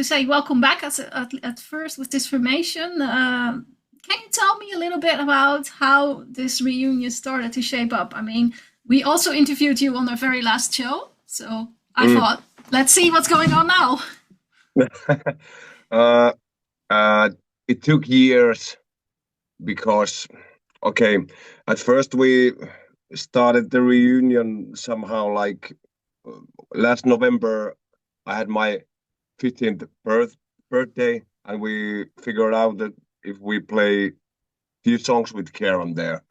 to say welcome back at first with this formation. Can you tell me a little bit about how this reunion started to shape up? I mean, we also interviewed you on our very last show, so I Mm. thought, let's see what's going on now. uh, uh, it took years because, okay, at first we started the reunion somehow like uh, last November. I had my 15th birthday, and we figured out that if we play few songs with Charon there,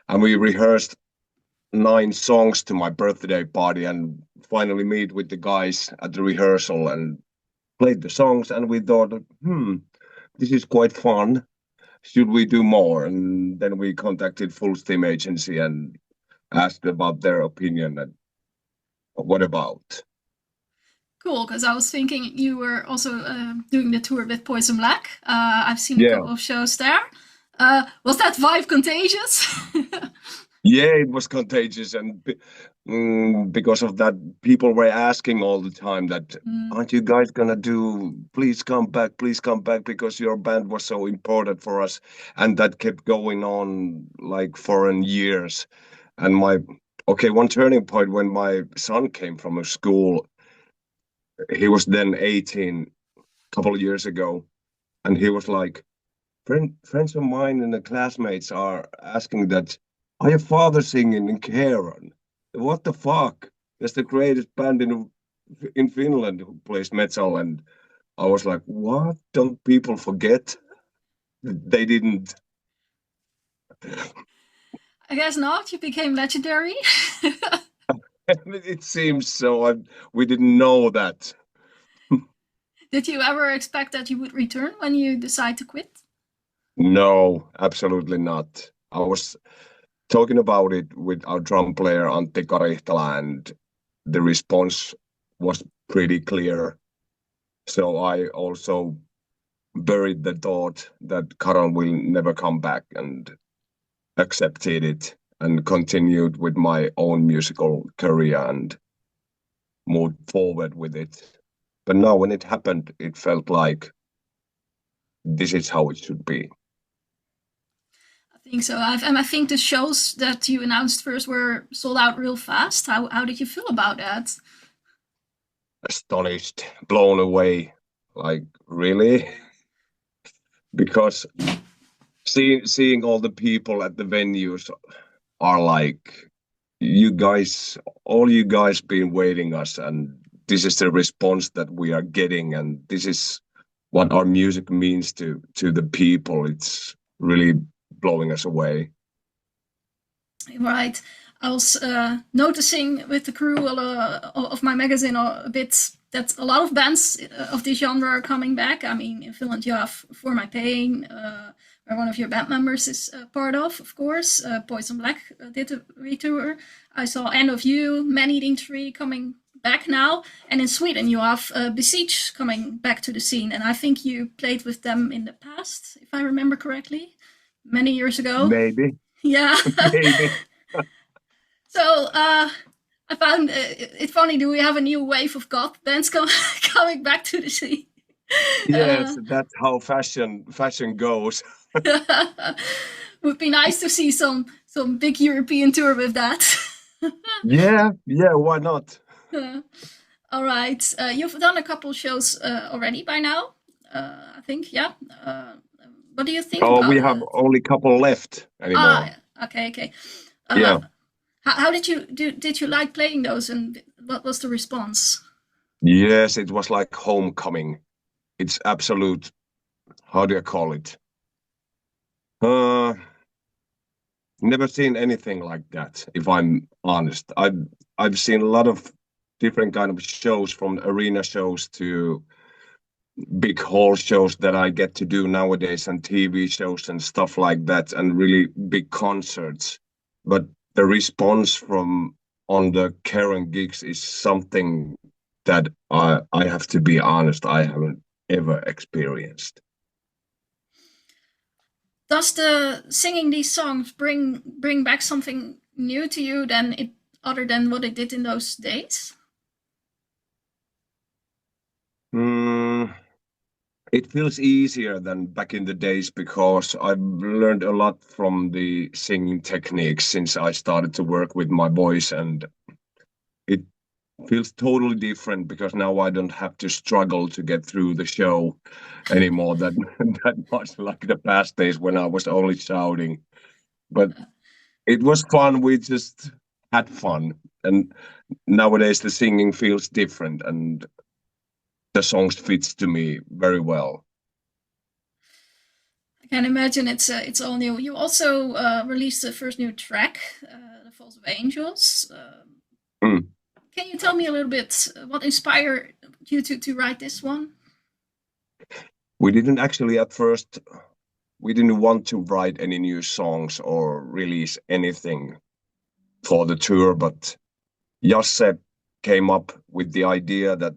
and we rehearsed 9 songs to my birthday party, and finally meet with the guys at the rehearsal and played the songs, and we thought, this is quite fun. Should we do more? And then we contacted Full Steam Agency and asked about their opinion. And what about? Cool, because I was thinking you were also doing the tour with Poison Black. I've seen a Yeah, couple of shows there. Was that vibe contagious? yeah, it was contagious, and because of that, people were asking all the time that, Mm. aren't you guys gonna do? Please come back, because your band was so important for us, and that kept going on like for years. And one turning point when my son came from a school. He was then 18, a couple of years ago, and he was like, friends of mine and the classmates are asking that, are your father singing in Charon? What the fuck? That's the greatest band in Finland who plays metal. And I was like, what? Don't people forget? They didn't. I guess not. You became legendary. It seems so. We didn't know that. Did you ever expect that you would return when you decide to quit? No, absolutely not. I was talking about it with our drum player Antti Karihtala, and the response was pretty clear. So I also buried the thought that Charon will never come back, and accepted it and continued with my own musical career and moved forward with it. But now when it happened, it felt like this is how it should be. I think so. And I think the shows that you announced first were sold out real fast. How did you feel about that? Astonished, blown away. Like, really? Because seeing all the people at the venues are like, you guys, all you guys been waiting us, and this is the response that we are getting, and this is what our music means to the people. It's really blowing us away. Right. I was noticing with the crew of my magazine a bit that a lot of bands of this genre are coming back. I mean, in Finland, you have For My Pain, where one of your band members is part of course. Poison Black did a retour. I saw End of You, Man Eating Tree coming back now. And in Sweden, you have Besiege coming back to the scene. And I think you played with them in the past, if I remember correctly, many years ago. Maybe, Yeah. maybe. So I found it funny. Do we have a new wave of goth bands coming back to the scene? Yes, Uh, that's how fashion goes. would be nice to see some big European tour with that. Yeah, yeah, why not? All right, you've done a couple shows already by now. I think, yeah. What do you think Oh, we about have it? only couple left anymore. Ah, okay, okay. Yeah. Uh, how did you did you like playing those, and what was the response? Yes, it was like homecoming. It's absolute, how do you call it? Uh, Never seen anything like that, if I'm honest. I've seen a lot of different kind of shows, from arena shows to big hall shows that I get to do nowadays, and TV shows and stuff like that, and really big concerts. But the response from on the Karen gigs is something that I have to be honest, I haven't ever experienced. Does the singing these songs bring back something new to you than it other than what it did in those days? Hmm. It feels easier than back in the days because I've learned a lot from the singing techniques since I started to work with my voice, and it feels totally different because now I don't have to struggle to get through the show anymore that that much like the past days when I was only shouting. But it was fun. We just had fun, and nowadays the singing feels different, and the songs fits to me very well. I can imagine it's all new. You also released the first new track, "The Falls of Angels." Mm. Can you tell me a little bit what inspired you to write this one? We didn't actually at first. We didn't want to write any new songs or release anything for the tour, but Jasse came up with the idea that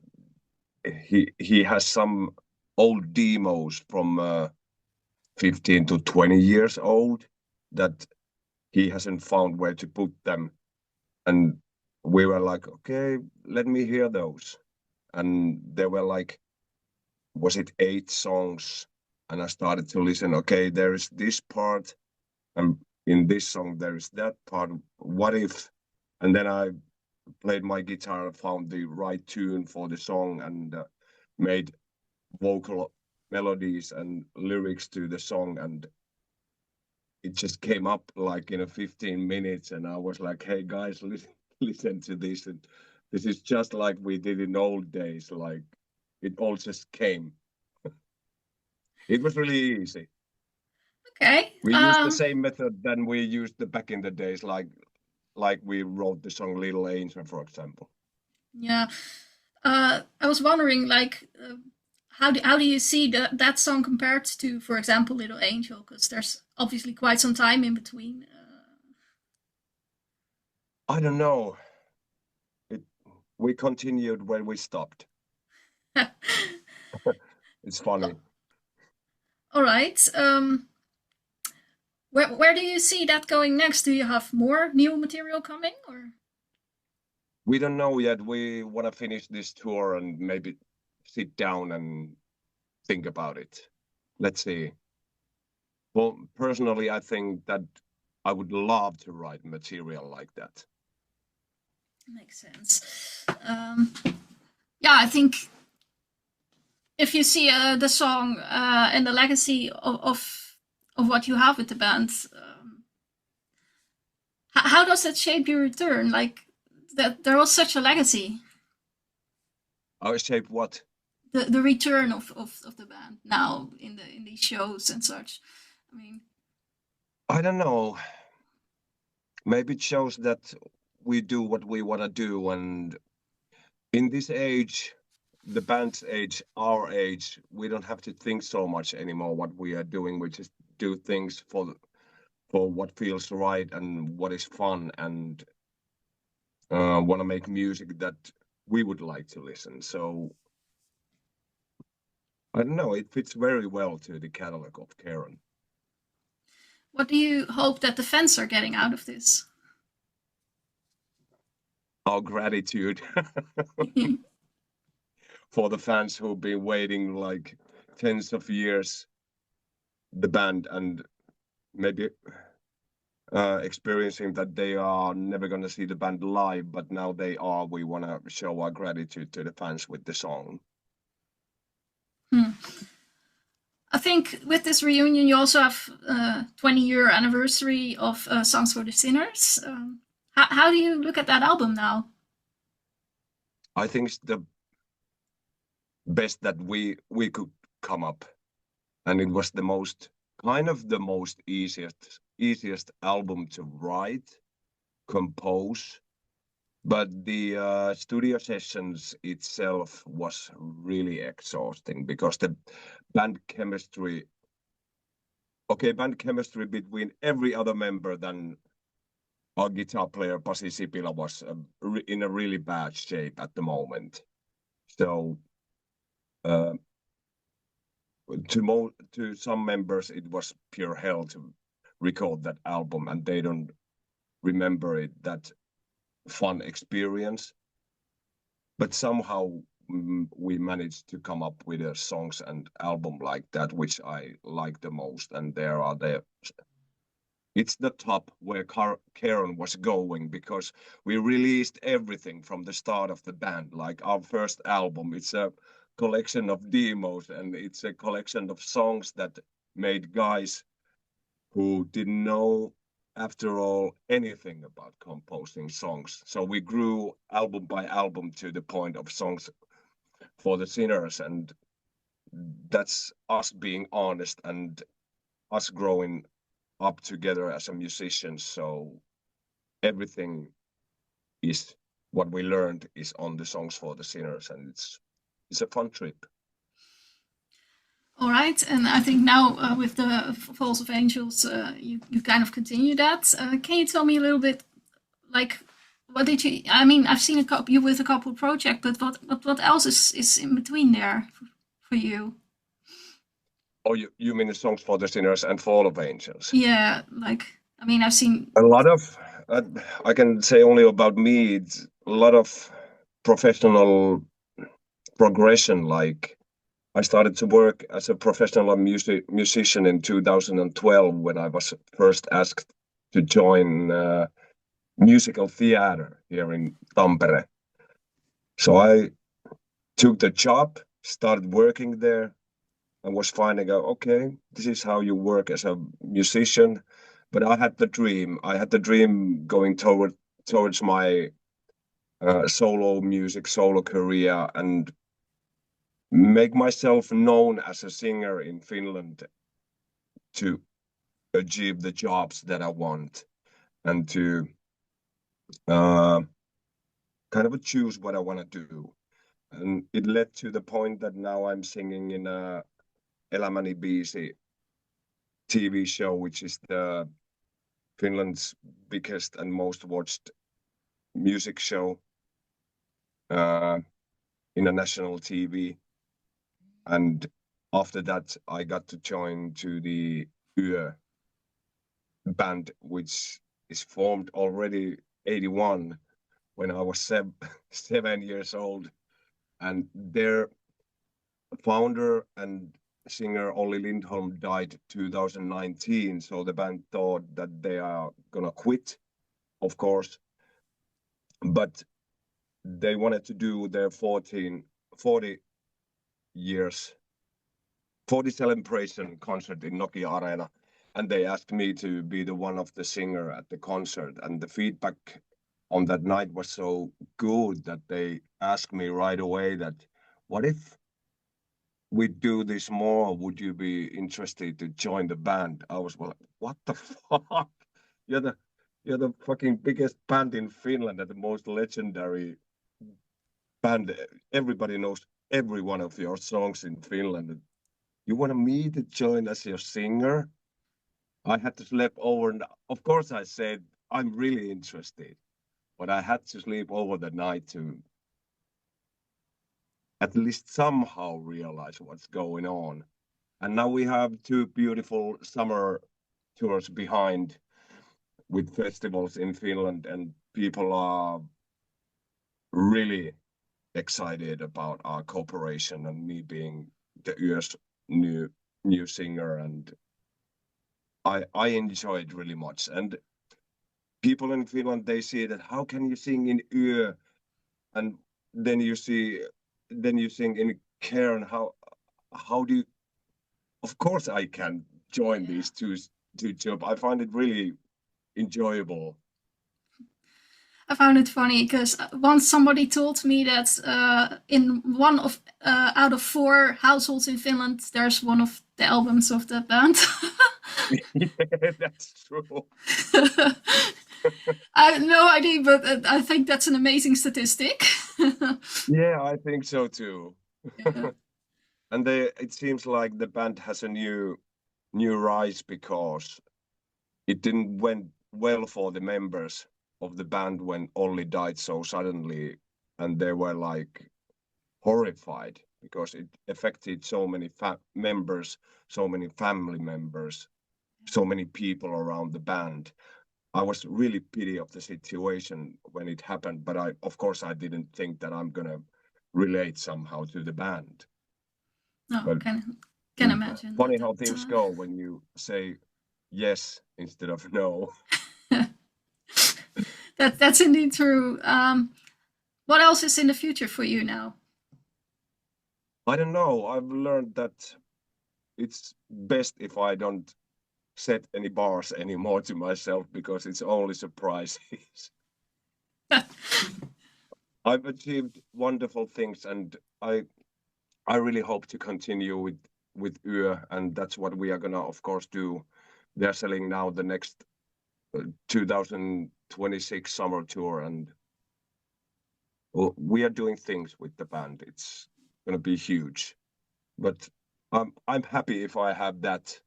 he has some old demos from 15 to 20 years old that he hasn't found where to put them. And we were like, okay, let me hear those. And there were like, was it 8 songs? And I started to listen, okay, there is this part, and in this song, there is that part. What if? And then I played my guitar, found the right tune for the song, and made vocal melodies and lyrics to the song, and it just came up like in a 15 minutes, and I was like, hey guys, listen, listen to this, and this is just like we did in old days. Like it all just came. It was really easy. Okay. We used the same method than we used the back in the days, like we wrote the song Little Angel, for example. Yeah. I was wondering, like, how do you see that song compared to, for example, Little Angel? Because there's obviously quite some time in between. I don't know. It we continued where we stopped. It's funny. All right. Where do you see that going next? Do you have more new material coming, or? We don't know yet. We want to finish this tour and maybe sit down and think about it. Let's see. Well, personally, I think that I would love to write material like that. Makes sense. Yeah, I think if you see the song and the legacy of what you have with the band, how does that shape your return? Like that, there was such a legacy. I shape what? The return of the band now in these shows and such. I mean, I don't know. Maybe it shows that we do what we want to do, and in this age, the band's age, our age, we don't have to think so much anymore what we are doing. We just do things for what feels right and what is fun, and want to make music that we would like to listen. So I don't know. It fits very well to the catalog of Charon. what do you hope that the fans are getting out of this? Our gratitude for the fans who've been waiting like tens of years, the band, and maybe experiencing that they are never going to see the band live, but now they are. We want to show our gratitude to the fans with the song. Hmm. I think with this reunion, you also have 20-year anniversary of Songs for the Sinners. How do you look at that album now? I think it's the best that we could come up, and it was the most kind of the most easiest album to write, compose, but the studio sessions itself was really exhausting because the band chemistry band chemistry between every other member than our guitar player Pasi Sipilä was in a really bad shape at the moment. So uh, to some members it was pure hell to record that album, and they don't remember it that fun experience. But somehow we managed to come up with a songs and album like that, which I like the most. And there are it's the top where Charon was going, because we released everything from the start of the band. Like our first album, it's a collection of demos, and it's a collection of songs that made guys who didn't know, after all, anything about composing songs. So we grew album by album to the point of songs for the sinners, and that's us being honest and us growing up together as a musician. So everything is what we learned is on the songs for the sinners, and it's a fun trip. All right, and I think now with the Falls of Angels, you kind of continue that. Can you tell me a little bit, like, what did you? I mean, I've seen you with a couple projects, but what else is in between there for you? Oh, you mean the songs for the sinners and Fall of Angels? Yeah, like, I mean, I've seen A lot of, I can say only about me, it's a lot of professional progression. Like I started to work as a professional musician in 2012 when I was first asked to join musical theater here in Tampere. So I took the job, started working there, and was finding out, okay, this is how you work as a musician. But I had the dream. I had the dream going towards my solo music, solo career, and make myself known as a singer in Finland to achieve the jobs that I want, and to uh, kind of choose what I want to do. And it led to the point that now I'm singing in a Elämäni biisi TV show, which is the Finland's biggest and most watched music show in a national TV. And after that, I got to join to the Yö band, which is formed already 81 when I was 7 years old. And their founder and singer Olli Lindholm died 2019. So the band thought that they are gonna quit, of course, but they wanted to do their 40 years 40 celebration concert in Nokia Arena, and they asked me to be the one of the singer at the concert. And the feedback on that night was so good that they asked me right away that, what if we do this more? Would you be interested to join the band? I was like, what the fuck? You're the fucking biggest band in Finland and the most legendary band. Everybody knows every one of your songs in Finland. You want me to join as your singer? I had to sleep over. And of course, I said, I'm really interested. But I had to sleep over the night to at least somehow realize what's going on. And now we have 2 beautiful summer tours behind with festivals in Finland, and people are really excited about our cooperation and me being the Yö's new singer. And I enjoy it really much. And people in Finland, they see that how can you sing in Yö and then you sing in Cairn? How do you? Of course, I can join yeah. these two jobs. I find it really enjoyable. I found it funny because once somebody told me that in one of out of 4 households in Finland, there's one of the albums of the band. Yeah, that's true. I have no idea, but I think that's an amazing statistic. Yeah, I think so too. Yeah. And it seems like the band has a new rise because it didn't went well for the members of the band when Olli died so suddenly, and they were like horrified because it affected so many members, so many family members, so many people around the band. I was really pity of the situation when it happened, but of course I didn't think that I'm gonna relate somehow to the band. No, But can imagine. funny how things go when you say yes instead of no. That's indeed true. What else is in the future for you now? I don't know. I've learned that it's best if I don't set any bars anymore to myself because it's only surprises. I've achieved wonderful things, and I really hope to continue with Yö, and that's what we are gonna, of course, do. They're selling now the next 2026 summer tour, and we are doing things with the band. It's gonna be huge, but I'm happy if I have that,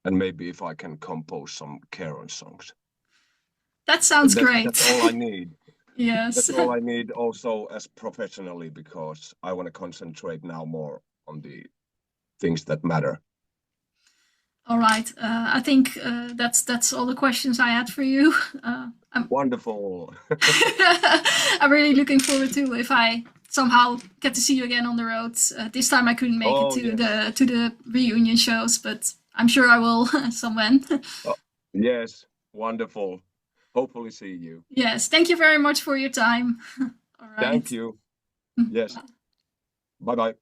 and maybe if I can compose some Charon songs. That sounds great. That's all I need. Yes. That's all I need also as professionally, because I want to concentrate now more on the things that matter. All right. I think that's all the questions I had for you. I'm Wonderful. I'm really looking forward to if I somehow get to see you again on the road. This time I couldn't make it to the reunion shows, but I'm sure I will someone. Yes, wonderful. Hopefully see you. Yes. Thank you very much for your time. All right. Thank you. Yes. Bye-bye.